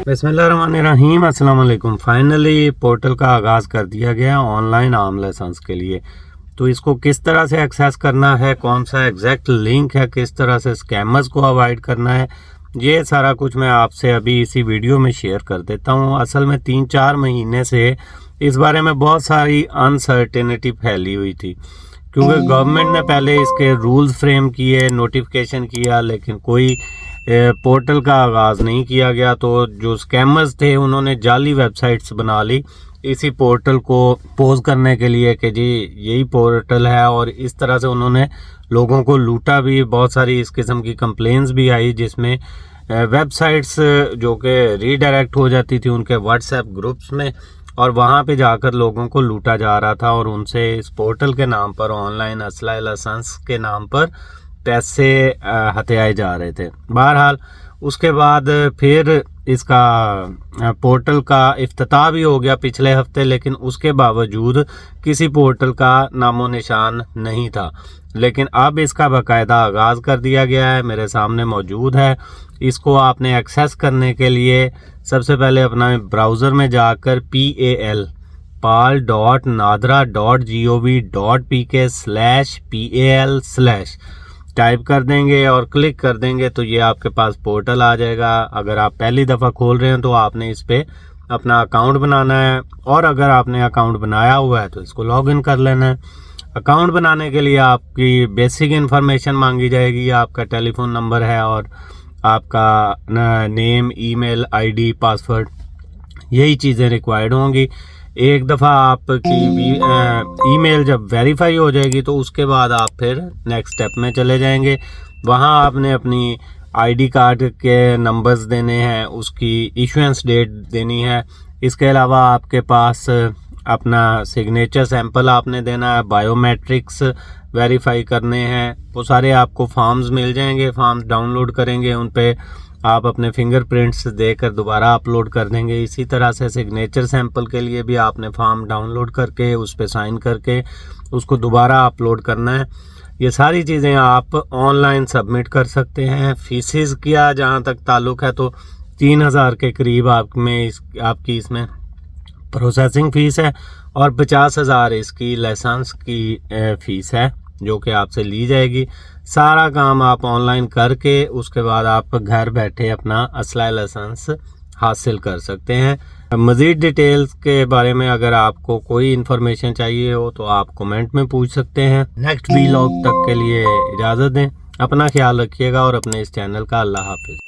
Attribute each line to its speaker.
Speaker 1: बिस्मिल्लाहिर्रहमानिर्रहीम, अस्सलाम वालेकुम। फाइनली पोर्टल का आगाज़ कर दिया गया ऑनलाइन आर्म लाइसेंस के लिए। तो इसको किस तरह से एक्सेस करना है, कौन सा एग्जैक्ट लिंक है, किस तरह से स्कैमर्स को अवॉइड करना है, ये सारा कुछ मैं आपसे अभी इसी वीडियो में शेयर कर देता हूँ। असल में 3-4 महीने से इस बारे में बहुत सारी अनसर्टेनिटी फैली हुई थी, क्योंकि गवर्नमेंट ने पहले इसके रूल्स फ्रेम किए, नोटिफिकेशन किया, लेकिन कोई पोर्टल का आगाज़ नहीं किया गया। तो जो स्कैमर्स थे उन्होंने जाली वेबसाइट्स बना ली इसी पोर्टल को पोज करने के लिए कि जी यही पोर्टल है, और इस तरह से उन्होंने लोगों को लूटा भी। बहुत सारी इस किस्म की कंप्लेंट्स भी आई जिसमें वेबसाइट्स जो कि रीडायरेक्ट हो जाती थी उनके व्हाट्सएप ग्रुप्स में, और वहाँ पे जाकर लोगों को लूटा जा रहा था और उनसे इस पोर्टल के नाम पर, ऑनलाइन असला लाइसेंस के नाम पर पैसे हथियाए जा रहे थे। बहरहाल उसके बाद फिर इसका पोर्टल का इफ्तिताह भी हो गया पिछले हफ्ते, लेकिन उसके बावजूद किसी पोर्टल का नामो निशान नहीं था। लेकिन अब इसका बाकायदा आगाज़ कर दिया गया है, मेरे सामने मौजूद है। इसको आपने एक्सेस करने के लिए सबसे पहले अपना ब्राउज़र में जाकर pal.nadra.gov.pk/pal/ टाइप कर देंगे और क्लिक कर देंगे तो ये आपके पास पोर्टल आ जाएगा। अगर आप पहली दफ़ा खोल रहे हैं तो आपने इस पर अपना अकाउंट बनाना है, और अगर आपने अकाउंट बनाया हुआ है तो इसको लॉगिन कर लेना है। अकाउंट बनाने के लिए आपकी बेसिक इन्फॉर्मेशन मांगी जाएगी, आपका टेलीफोन नंबर है और आपका नेम, ईमेल आईडी, पासवर्ड, यही चीज़ें रिक्वायर्ड होंगी। एक दफ़ा आपकी ईमेल जब वेरीफाई हो जाएगी तो उसके बाद आप फिर नेक्स्ट स्टेप में चले जाएंगे। वहाँ आपने अपनी आईडी कार्ड के नंबर्स देने हैं, उसकी इशुएंस डेट देनी है। इसके अलावा आपके पास अपना सिग्नेचर सैंपल आपने देना है, बायोमेट्रिक्स वेरीफाई करने हैं। वो सारे आपको फॉर्म्स मिल जाएंगे, फॉर्म्स डाउनलोड करेंगे, उन पे आप अपने फिंगरप्रिंट्स देकर दोबारा अपलोड कर देंगे। इसी तरह से सिग्नेचर सैंपल के लिए भी आपने फॉर्म डाउनलोड करके उस पर साइन करके उसको दोबारा अपलोड करना है। ये सारी चीज़ें आप ऑनलाइन सबमिट कर सकते हैं। फीसिस का जहाँ तक ताल्लुक़ है तो 3000 के करीब आपकी इसमें प्रोसेसिंग फ़ीस है, और 50,000 इसकी लाइसेंस की फ़ीस है जो कि आपसे ली जाएगी। सारा काम आप ऑनलाइन करके उसके बाद आप घर बैठे अपना असला लाइसेंस हासिल कर सकते हैं। मज़ीद डिटेल्स के बारे में अगर आपको कोई इन्फॉर्मेशन चाहिए हो तो आप कमेंट में पूछ सकते हैं। नेक्स्ट व्लॉग तक के लिए इजाज़त दें। अपना ख्याल रखिएगा और अपने इस चैनल का अल्लाह हाफिज़।